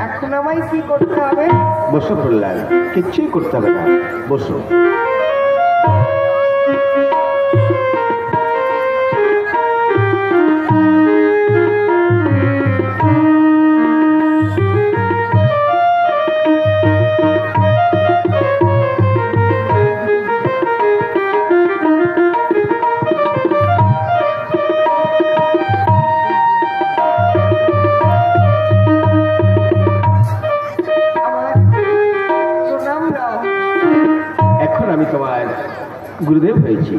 এখন আমায় কি করতে হবে? বসো প্রহ্লাদ, কিচ্ছুই করতে হবে না, বসো। গুরুদেব হয়েছি,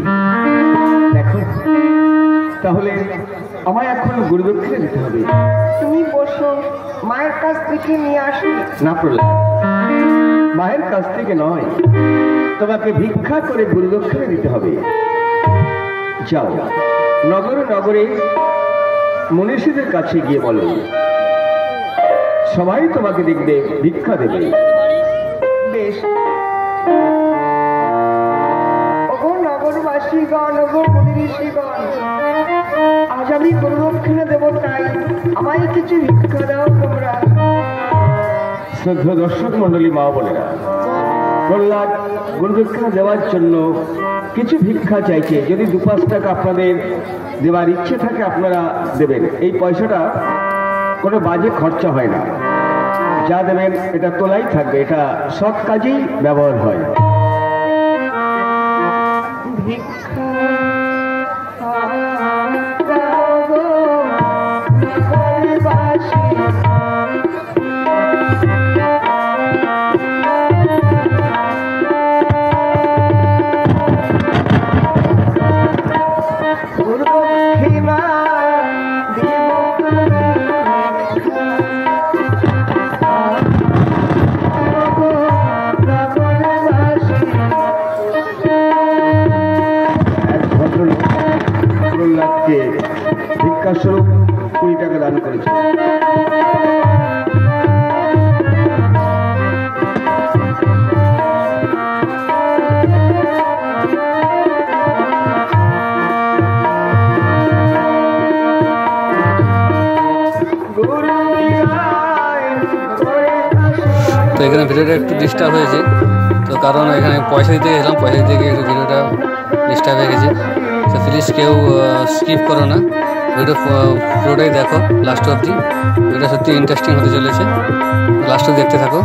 দেখো তাহলে আমায় এখন গুরুদক্ষিণা দিতে হবে। তুমি বসো, মায়ের কাছ থেকে নিয়ে আসো। না প্রহ্লাদ, মায়ের কাছ থেকে নয়, তোমাকে ভিক্ষা করে গুরুদক্ষিণা দিতে হবে। যাও নগরে নগরে মনীষীদের কাছে গিয়ে বলো, সবাই তোমাকে দেখবে, ভিক্ষা দেবে। বেশ, নগরবাসীগণ, মনীষীগণ, আজ আমি গুরুদক্ষিণা দেব, তাই আমায় কিছু ভিক্ষা দাও তোমরা। শ্রদ্ধা দর্শক মন্ডলী, মা বোনেরা, প্রহ্লাদ গুরুদক্ষিণা দেওয়ার জন্য কিছু ভিক্ষা চাইছে। যদি 2-5 টাকা আপনাদের দেওয়ার ইচ্ছে থাকে আপনারা দেবেন। এই পয়সাটা কোনো বাজে খরচা হয় না, যা দেবেন এটা তোলাই থাকবে, এটা সৎ কাজেই ব্যবহার হয়। ভিক্ষাস্বরূপ 20 টাকা দান করেছে। তো এখানে ভিডিওটা একটু ডিস্টার্ব হয়েছে, তো কারণ এখানে পয়সা দিতে গেছিলাম, পয়সা দিতে গিয়ে একটু ভিডিওটা ডিস্টার্ব হয়ে গেছে। তো প্লিজ কেউ স্কিপ করো না, ভিডিও পুরোটাই দেখো লাস্ট অবধি। ভিডিওটা সত্যি ইন্টারেস্টিং হতে চলেছে, লাস্ট অবধি দেখতে থাকো,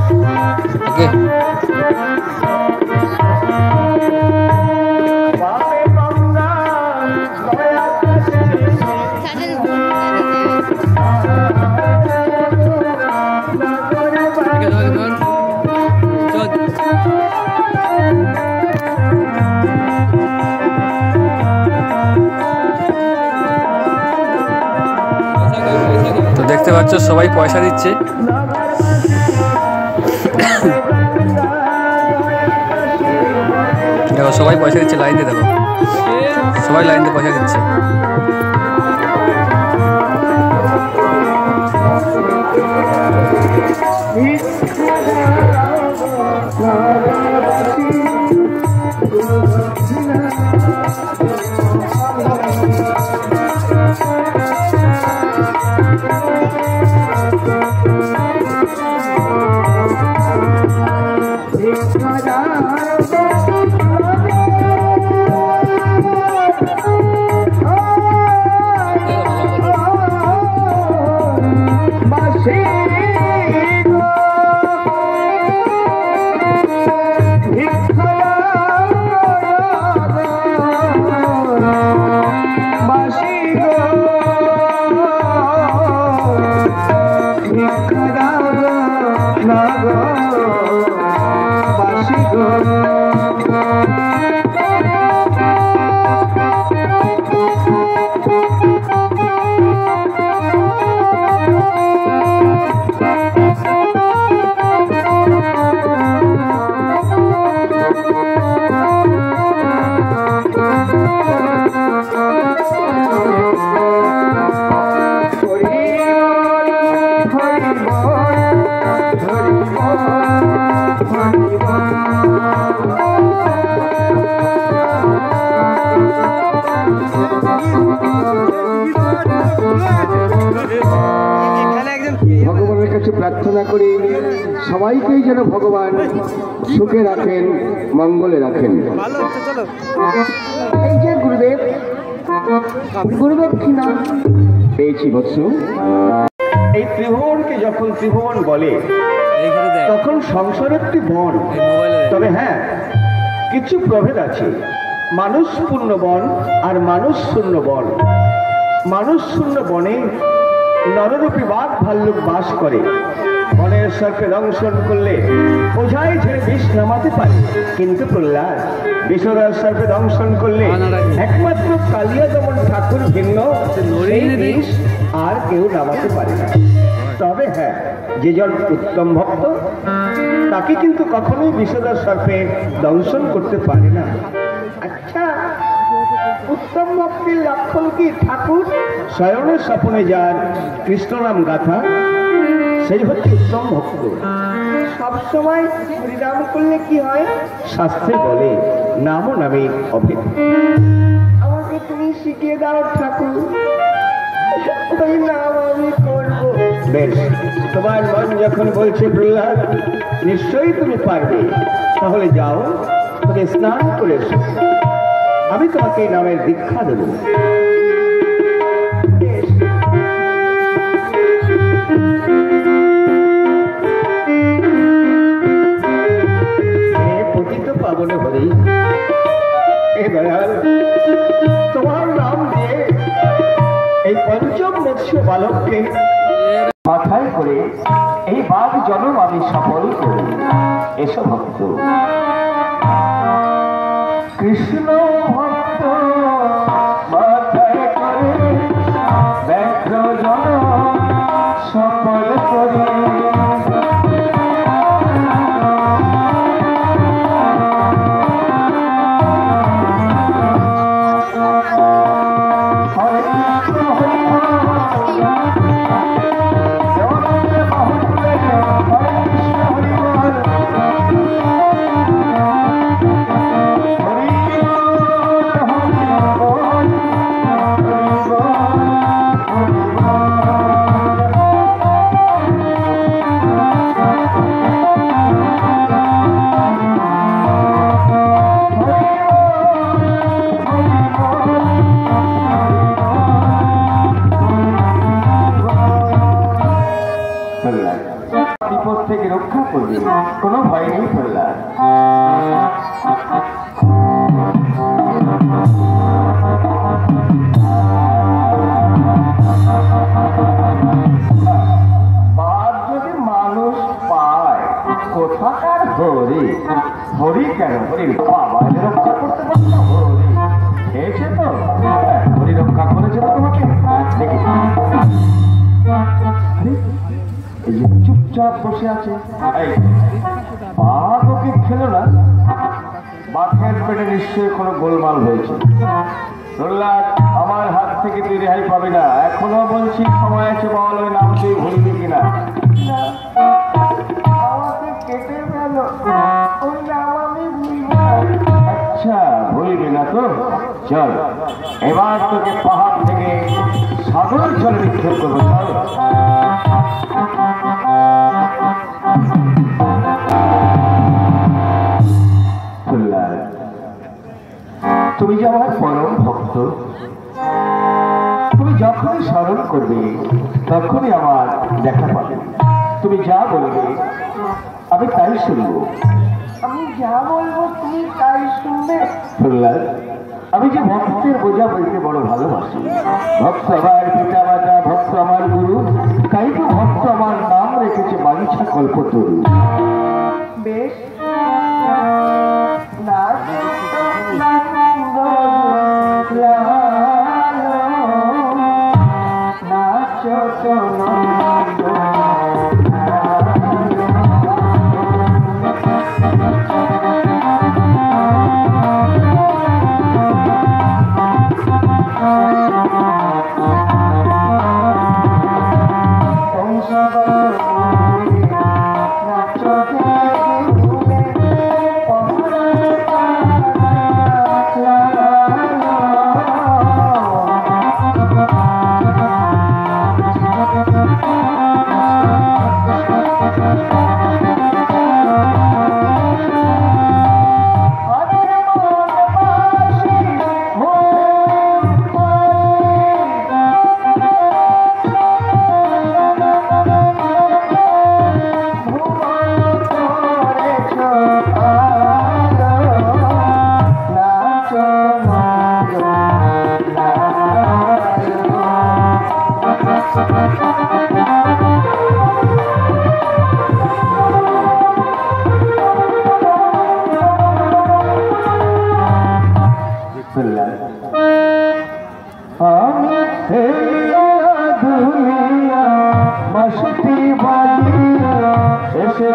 ওকে। তো দেখতে পাচ্ছ সবাই পয়সা দিচ্ছে, দেখো সবাই পয়সা দিচ্ছে, লাইন দিয়ে দেখো সবাই লাইন দিয়ে পয়সা দিচ্ছে। ভগবানের কাছে প্রার্থনা করি সবাইকেই যেন ভগবান সুখে রাখেন, মঙ্গলে রাখেন। এই যে গুরুদেব, গুরুদেব কি নাম পেয়েছি বৎস। এই ত্রিভুবনকে যখন ত্রিভুবন বলে তখন সংসার একটি বন। তবে হ্যাঁ, কিছু প্রভেদ আছে। মানুষ শূন্য বন আর মানুষ শূন্য বন। মানুষ শূন্য বনে নররূপী বাঘ ভাল্লুক বাস করে। বনের সর্পে দংশন করলে ওঝাই ছেড়ে বিষ নামাতে পারে, কিন্তু প্রহ্লাদ বিষধর সর্পে দংশন করলে একমাত্র কালিয়া দমন ঠাকুর ভিন্ন সেই বিষ আর কেউ নামাতে পারে না। তবে হ্যাঁ, যে জন উত্তম ভক্ত তাকে কিন্তু কখনোই বিষধর সর্পে দংশন করতে পারে না। আচ্ছা, উত্তম ভক্তির লক্ষণ কি ঠাকুর? শয়নে স্বপনে যার কৃষ্ণ নাম গাথা, সেই হচ্ছে উত্তম ভক্ত। সবসময় হরিনাম করলে কি হয়? শাস্ত্রে বলে নাম ও নামে অভেদ। আমাকে তুমি শিখিয়ে দাও ঠাকুর, ওই নাম আমি করবো। বেশ, তোমার মন যখন বলছে প্রহ্লাদ নিশ্চয়ই তুমি পারবে, তাহলে যাও, তুমি স্নান করে এসো, আমি তোমাকে এই নামের দীক্ষা দেব। পতিত পাবনে হরি, এ দয়াল, তোমার নাম দিয়ে এই পঞ্চম মৎস্য বালককে মাথায় করে এই বাঘ জন্ম আমি সফল করি। এসো ভক্ত, কৃষ্ণ ভক্ত মাথায় করে ব্যাঘ্র জন্ম সফল করি। বিপদ থেকে রক্ষা করবে, কোনো ভয় নেই প্রহ্লাদ। বাঘ যদি মানুষ পায়, কোথাকার হরি? হরি কেন, হরি বাবা রক্ষা করতে পারতো। হরি খেয়েছে তো, হরি রক্ষা করেছে তো তোমাকে। এই যে চুপচাপ বসে আছে, বাঘ ওকে খেলো না, বাঘের পেটে নিশ্চয়ই কোনো গোলমাল হয়েছে। প্রহ্লাদ, আমার হাত থেকে তুই রেহাই পাবি না। এখনো বলছি সময় আছে, বল ওই নাম তুই ভুলবি কিনা। আমাকে কেটে গেল, ওই নাম আমি ভুলবো। আচ্ছা, ভুলবি না তো? চল, এবার তোকে পাহাড় থেকে সাগর জলে নিক্ষেপ করবো। চল। তুমি যে আমার পরম ভক্ত, তুমি যখনই স্মরণ করবে তখনই আমার দেখা পাবে। তুমি যা বলবে আমি তাই শুনব। আমি যা বলবো তুমি তাই শুনবে? প্রহ্লাদ, আমি যে ভক্তের বোঝা বলতে বড় ভালোবাসি। ভক্ত আমার পিতা মাতা, ভক্ত আমার গুরু, তাই তো ভক্ত আমার নাম রেখেছে বাঞ্ছা কল্পতরু। বেশ, নাচ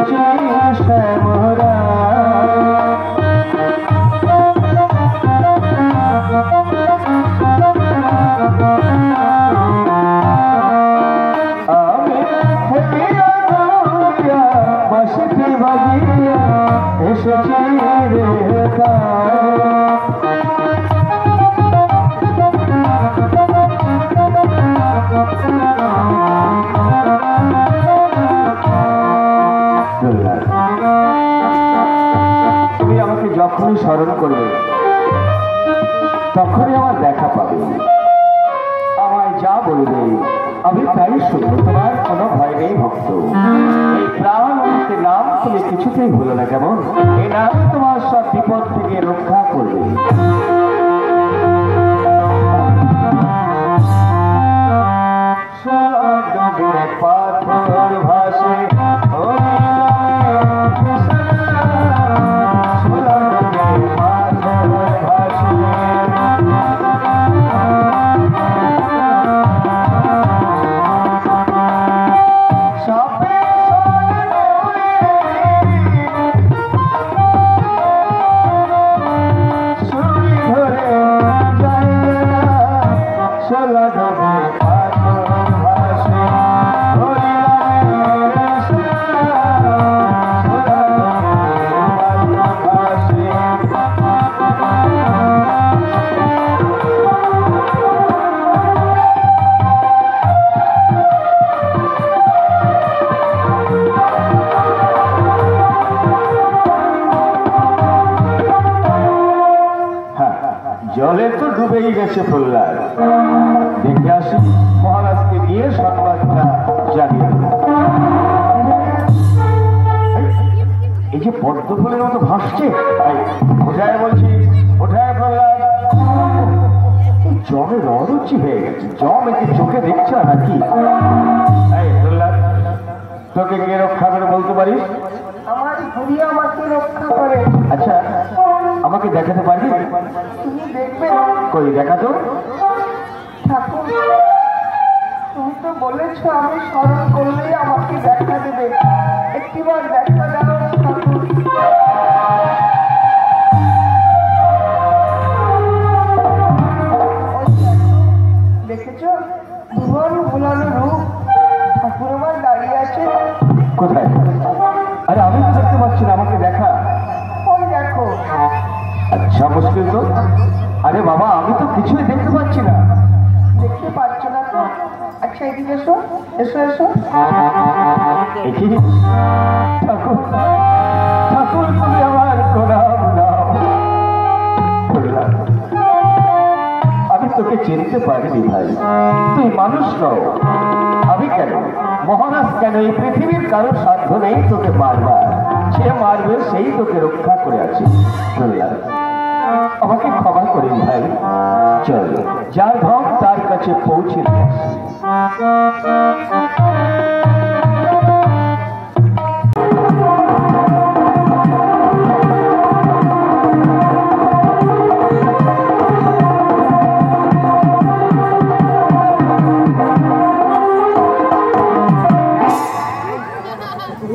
এসেছি শ্যামরা আমি বাসিতে বাজিয়া এসেছি রে তুমি আমাকে যখনই স্মরণ করবে তখনই আমার দেখা পাবে, আমায় যা বলবে আমি তাই শুনবো, তোমার কোনো ভয় নেই ভক্ত। এই প্রাণ অন্তে নাম তুমি কিছুতেই ভুলো না, কেমন? এই নাম তোমার সব বিপদ থেকে রক্ষা করবে। পাথর ভাসে জলে তো ডুবেই গেছে প্রহ্লাদ। দেখে আসি মহারাজকে গিয়ে সংবাদটা জানিয়ে দেব। এই যে পদ্ম ফুলের মতো ভাসছে, ওঠায় বলছি, ওঠায় প্রহ্লাদ। জমে ররুচি হয়ে গেছে, জম একে চোখে দেখছে না নাকি? প্রহ্লাদ, তোকে কে রক্ষা করে বলতে পারিস? আমার ঘুরি আমাকে রক্ষা করে। আচ্ছা, আমাকে দেখাতে পারবি? তুমি দেখবে? কই দেখাতো। ঠাকুর, তুমি তো বলেছো আমি স্মরণ করলেই আমাকে দেখা দেবে, একটিবার দেখা দাও ঠাকুর। দেখেছো ভুবন ভুলানো রূপ, ঠাকুর আমার দাঁড়িয়ে আছে। কোথায়? আরে আমি তো দেখতে পাচ্ছি না, আমাকে দেখা। ওই দেখো। আচ্ছা, মুশকিল তো। আরে বাবা, আমি তো কিছুই দেখতে পাচ্ছি না। দেখতে পাচ্ছ না তো? আচ্ছা এদিকে এসো, এসো এসো। ঠাকুর, ঠাকুর তুমি আমার প্রণাম নাও। আমি তোকে চিনতে পারিনি ভাই, তুই মানুষ নও। আমি কেন, মহারাজ কেন, এই পৃথিবীর কারো সাধ্য নেই তোকে মারবার। সে মারবে সেই তোকে রক্ষা করে আছে। আমাকে ক্ষমা করি ভাই, চল যার ধন তার কাছে পৌঁছে দিয়ে আসি।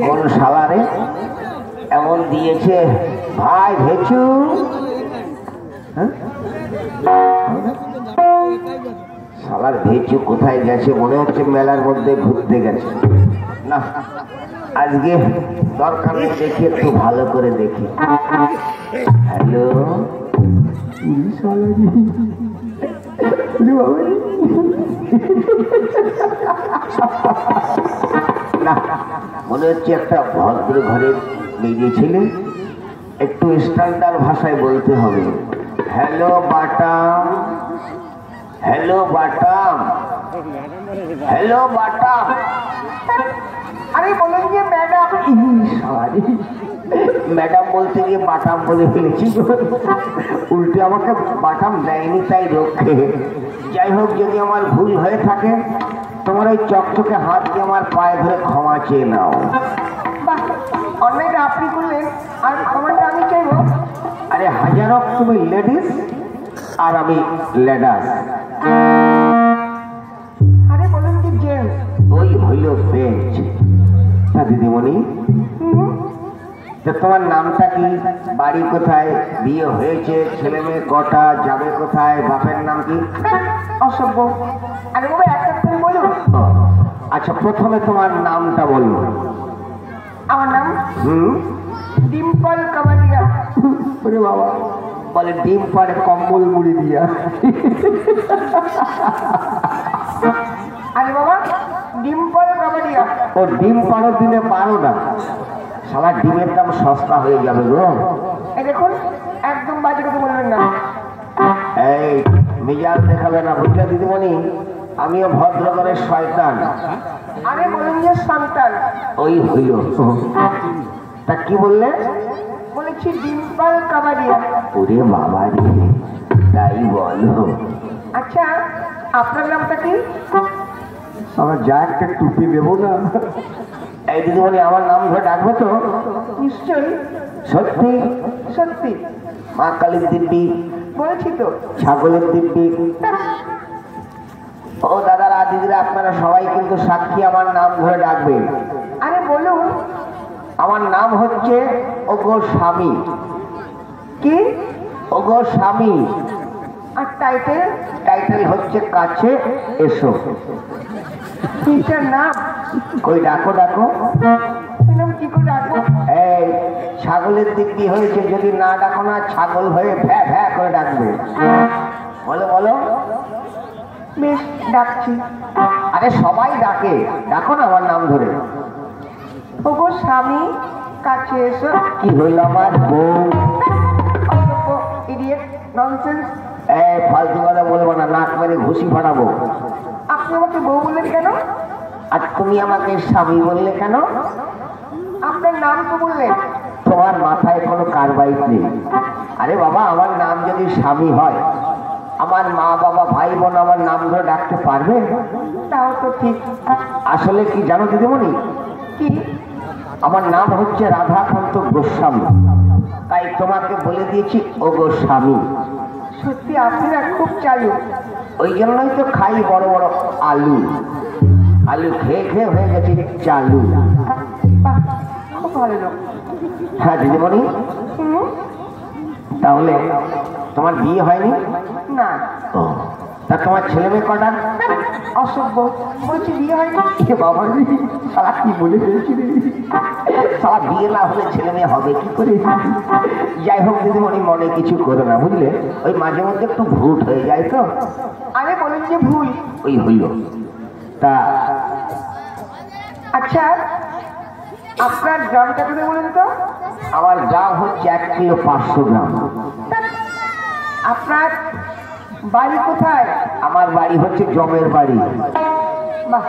কোন শালারে এমন দিয়েছে ভাই ভেচু? শালার ভেচু কোথায় গেছে? মনে হচ্ছে মেলার মধ্যে ঘুরতে গেছে। না, আজকে দরকার দেখি, একটু ভালো করে দেখি। হ্যালো, না মনে হচ্ছে একটা ভদ্র ঘরের মেয়ে ছেলে, একটু স্ট্যান্ডার্ড ভাষায় বলতে হবে। হ্যালো বাটাম, হ্যালো বাটাম, হ্যালো বাটাম। আরে বলেন যে ম্যাডাম। ম্যাডাম বলতে গিয়ে বাটাম বলে ফেলেছি, উল্টে আমাকে বাটাম দেয়নি তাই রক্ষে। যাই হোক, যদি আমার ভুল হয়ে থাকে তোমার ওই চকচকে হাত দিয়ে আমার পায়ে ধরে ক্ষমা চেয়ে নাও। অন্যায়টা আপনি করলেন আর ক্ষমাটা আমি চাইবো। আরে হাজার হোক, তুমি লেডিস আর আমি লেডাস। আরে বলেন কি জেন্টস? ওই হইল বেঞ্চ। আচ্ছা দিদিমণি, তোমার নামটা কি, বাড়ি কোথায়, বিয়ে হয়েছে, ছেলে মেয়ে কটা, যাবে কোথায়, বাপের নাম কি? অসভ্য। আরে বাবা এক এক করে বলুন। আচ্ছা প্রথমে তোমার নামটা বলো। আমার নাম ডিম্পল কাবাডিয়া। ওরে বাবা, বলে ডিম পাড়ে কম্বল মুড়ি দিয়া। আরে বাবা ডিম্পল কাবাডিয়া। ও ডিম পাড়ো দিনে পারো না, সারা ডিমের দাম সস্তা হয়ে যাবে গো। এই দেখুন একদম বাজে কথা বলবেন না। এই মিজাজ দেখাবে না বুঝলে দিদিমণি, আমিও ভদ্রগণের শয়তান। আরে বলুন যে সন্তান। ওই হইল। তা কি বললে? বলেছি ডিম্পল কাবাডিয়া। ওরে বাবা রে, তাই বলো। আচ্ছা আপনার নামটা কি? আমার যা একটা টুপি দেবো না। এই দিদিমণি আমার নাম ধরে ডাকবে তো? নিশ্চয়ই। সত্যি? সত্যি। মা কালীর দিব্যি, বলেছি তো। ছাগলের দিব্যি। ও দাদারা দিদিরা আপনারা সবাই কিন্তু সাক্ষী, আমার নাম ধরে ডাকবেন। আরে বলুন। আমার নাম হচ্ছে ওগো স্বামী। কি? ওগো স্বামী। আর টাইটেল? টাইটেল হচ্ছে কাছে এসো। তিনটার নাম? কই ডাকো ডাকো। নাম কি করে ডাকবো? এই ছাগলের দিব্যি হয়েছে, যদি না ডাকো না ছাগল হয়ে ভ্যা ভ্যা করে ডাকবে। বলো বলো। বেশ ডাকছি। আরে সবাই ডাকে, ডাকো না আমার নাম ধরে। ওগো স্বামী কাছে এসো। কি হইল আমার বউ? অসভ্য, ইডিয়েট, ননসেন্স। এই ফালতু কথা বলবো না, নাক মেরে ঘুষি ফাটাবো। আপনি আমাকে বউ বললেন কেন? আর তুমি আমাকে স্বামী বললে কেন? আপনার নাম তো বললেন। তোমার মাথায় কোনো কারবাইট নেই। আরে বাবা, আমার নাম যদি স্বামী হয়, আমার মা বাবা ভাই বোন আমার নাম ধরে ডাকতে পারবে? তাও তো ঠিক। আসলে কি জানো দিদিমণি, কি? আমার নাম হচ্ছে রাধাকান্ত গোস্বামী, তাই তোমাকে বলে দিয়েছি ও গোস্বামী। সত্যি আপনি না খুব চালু। ওই জন্যই তো খাই বড় বড় আলু, আলু খেয়ে খেয়ে হয়ে গেছে চালু। বাহ, খুব ভালো লোক। হ্যাঁ দিদিমণি, হুম? তাহলে তোমার বিয়ে হয়নি? না। ও, তা তোমার ছেলে মেয়ে কটা? অসভ্য, বলছি বিয়ে হয়নি। এ বাবা রে, সারা কি বলে ফেলছি রে। সারা বিয়ে না হলে ছেলে মেয়ে হবে কি করে? যাই হোক দিদিমণি, মনে কিছু করো না বুঝলে, ওই মাঝে মধ্যে একটু ভুট হয়ে যায় তো। আরে বলেন যে ভুল। ওই হইল। তা আচ্ছা আপনার গ্রামটা কোথায় বলুন তো? আমার গ্রাম হচ্ছে 1 কিলো 500 গ্রাম। আপনার বাড়ি কোথায়? আমার বাড়ি হচ্ছে জমের বাড়ি। বাহ।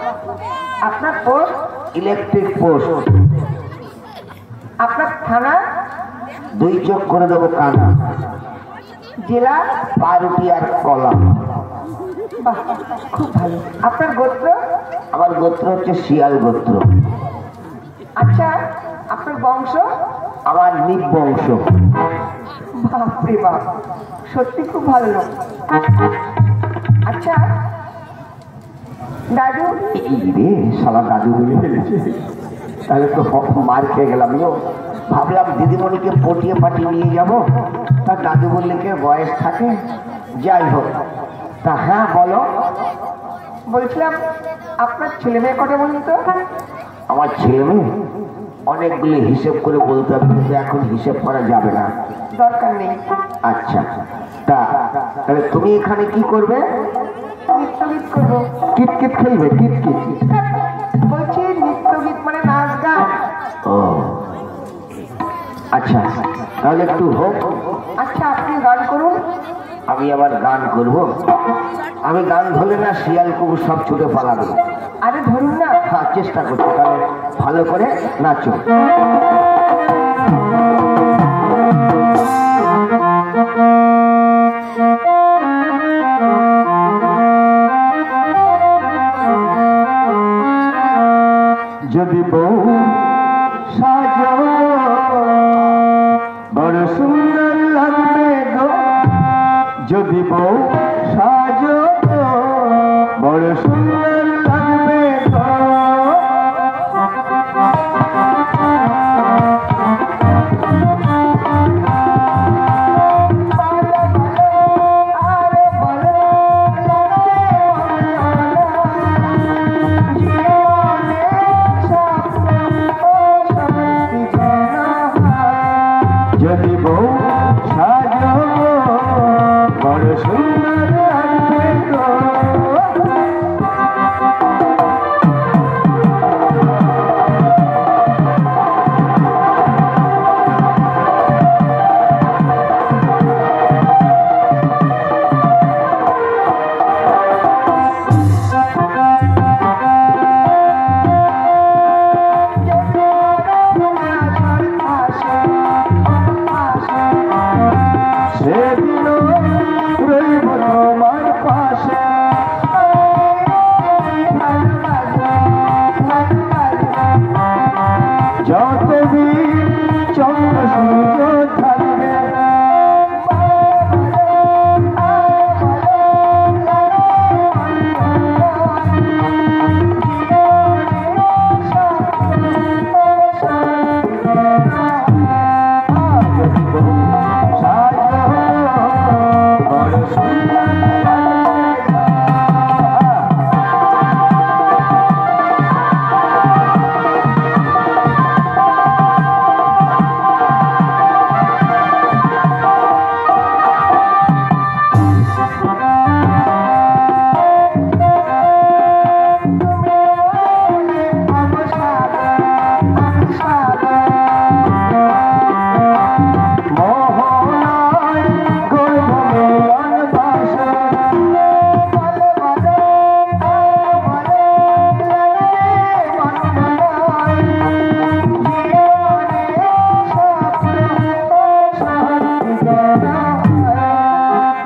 আপনার পোস্ট? Electric post. আপনার থানা? 2 চোখ করে দেবো কানা। জেলা? পাউরুটি আর কলা। বাহ, খুব ভালো। আপনার গোত্র? আমার গোত্র হচ্ছে শিয়াল গোত্র। আচ্ছা আপনার বংশ? আমার নিবংশ। বাপরে বাপ, সত্যি খুব ভালো লোক। আচ্ছা দাদু? এই রে, শালা দাদু বলে ফেলেছে, তাহলে তো মার খেয়ে গেলাম গো। ভাবলাম দিদিমণিকে পটিয়ে পাঠিয়ে নিয়ে যাব, তার দাদু বললে কে বয়স থাকে। যাই হোক, তা হ্যাঁ বলো। বলছিলাম আপনার ছেলে মেয়ে কটা বলুন তো? আমার ছেলে মেয়ে অনেকগুলি, হিসেব করে বলতে হবে, কিন্তু এখন হিসেব করা যাবে না। দরকার নেই। আচ্ছা, তা তাহলে তুমি এখানে কি করবে? নৃত্যগীত করবো। কিতকিত খেলবে? কিতকিত? বলছি নৃত্যগীত মানে নাচ গান। ও আচ্ছা, তাহলে একটু হোক। আচ্ছা আপনি গান করুন। আমি আবার গান করব? আমি গান ধরলে না শিয়াল কুকুর সব ছুটে পালাবে। আরে ধরুন না। হ্যাঁ, চেষ্টা করছি, তাহলে ভালো করে নাচো। যদি বউ সাজো বড় সুন্দর লাগবে গো, যদি বউ সাজো বড় সুন্দর লাগবে গো। যতদিন চন্দ্র সূর্য থাকবে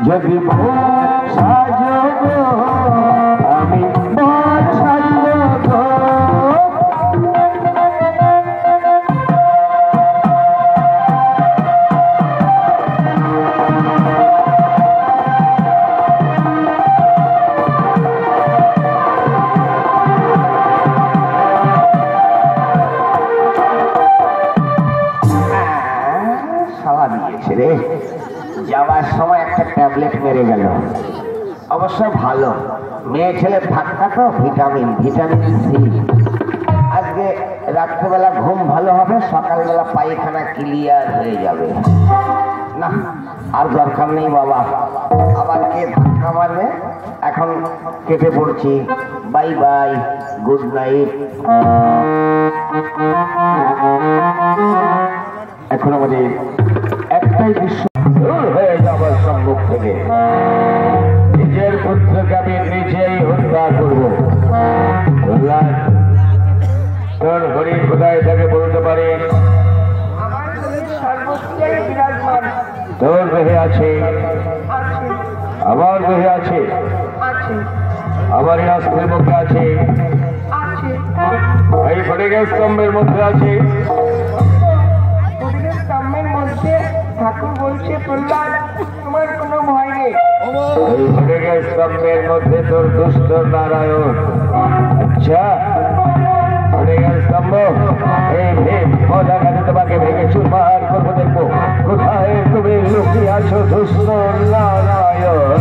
যদি সাজব আমি সাজব সালা দিয়েছে রে যাওয়ার সময় একটা ট্যাবলেট মেরে গেল অবশ্য ভালো মেয়ে ছেলে ধাক্কা তো ভিটামিন সি আজকে রাত্রেবেলা ঘুম ভালো হবে সকালবেলা পায়খানা ক্লিয়ার হয়ে যাবে না আর দরকার নেই বাবা আবার কে ধাক্কা মারবে এখন কেটে পড়ছি বাই বাই গুড নাইট এখন আমাদের একটাই দৃশ্য হয়ে যাবার সম্মুখ থেকে নিজের পুত্রকে আমি নিজেই হত্যা করব তোর হরিণ কোথায় থাকে বলতে পারে আমার শরীর সর্বত্রই বিরাজমান তোর দেহে আছে আছে আমার দেহে আছে আছে আমার এই অস্ত্রের মধ্যে আছে আছে এই ফটিকের স্তম্ভের মধ্যে আছে প্রতিদিন স্তম্ভের মধ্যে ঠাকুর বলছে প্রহ্লাদ তোমার কোনো ভয় নেই এই ফটিকের স্তম্ভের মধ্যে তোর দুষ্ট নারায়ণ আচ্ছা ফটিকের স্তম্ভ এই দেখাতে তোমাকে ভেঙে চুরমার করবো দেখবো কোথায় তুমি লুকিয়ে আছো দুষ্ট নারায়ণ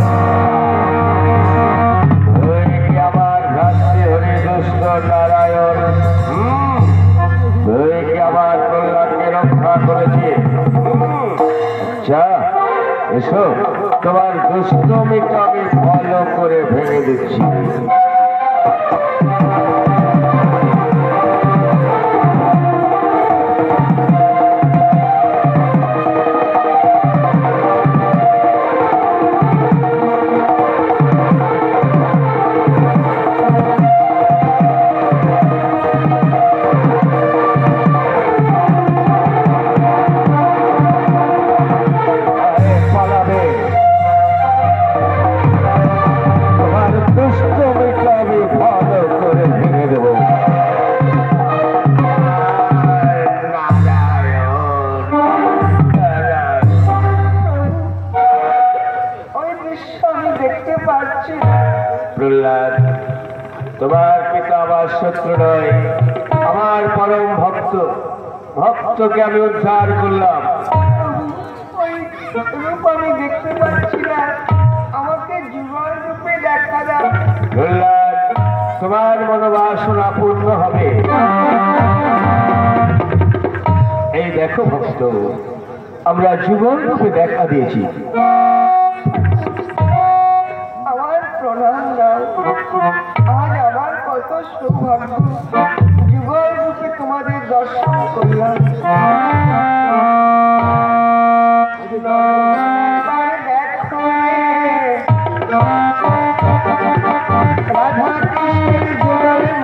আমার ভ্রাতৃ হরি দুষ্ট নারায়ণ তুই কি আমার কল্যাণকে রক্ষা করেছি আচ্ছা এসো তোমার দুষ্টমিকে আমি ফলো করে ভেঙে দিচ্ছি তোমার পিতা আমার শত্রু নয় আমার পরম ভক্তকে আমি উদ্ধার করলাম ওই রূপ আমি দেখতে পাচ্ছি না আমাকে জীবন রূপে দেখা দাও তোমার মনোবাসনা পূর্ণ হবে এই দেখো ভক্ত আমরা জীবন রূপে দেখা দিয়েছি আমার প্রণাম দাও আজ আমার কত সৌভাগ্য জীবন রূপে তোমাদের দর্শন করলাম রাধা কৃষ্ণের জয়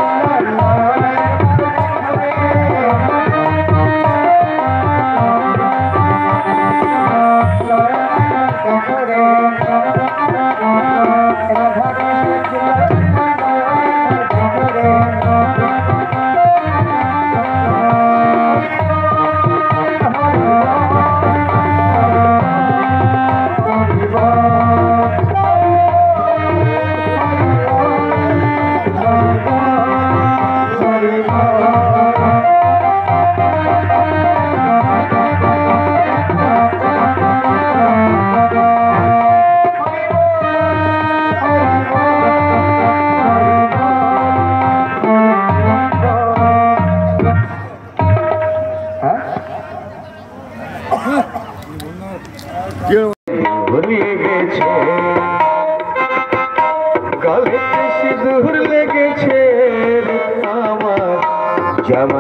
গালে সিঁদুর লেগেছে আমার জামা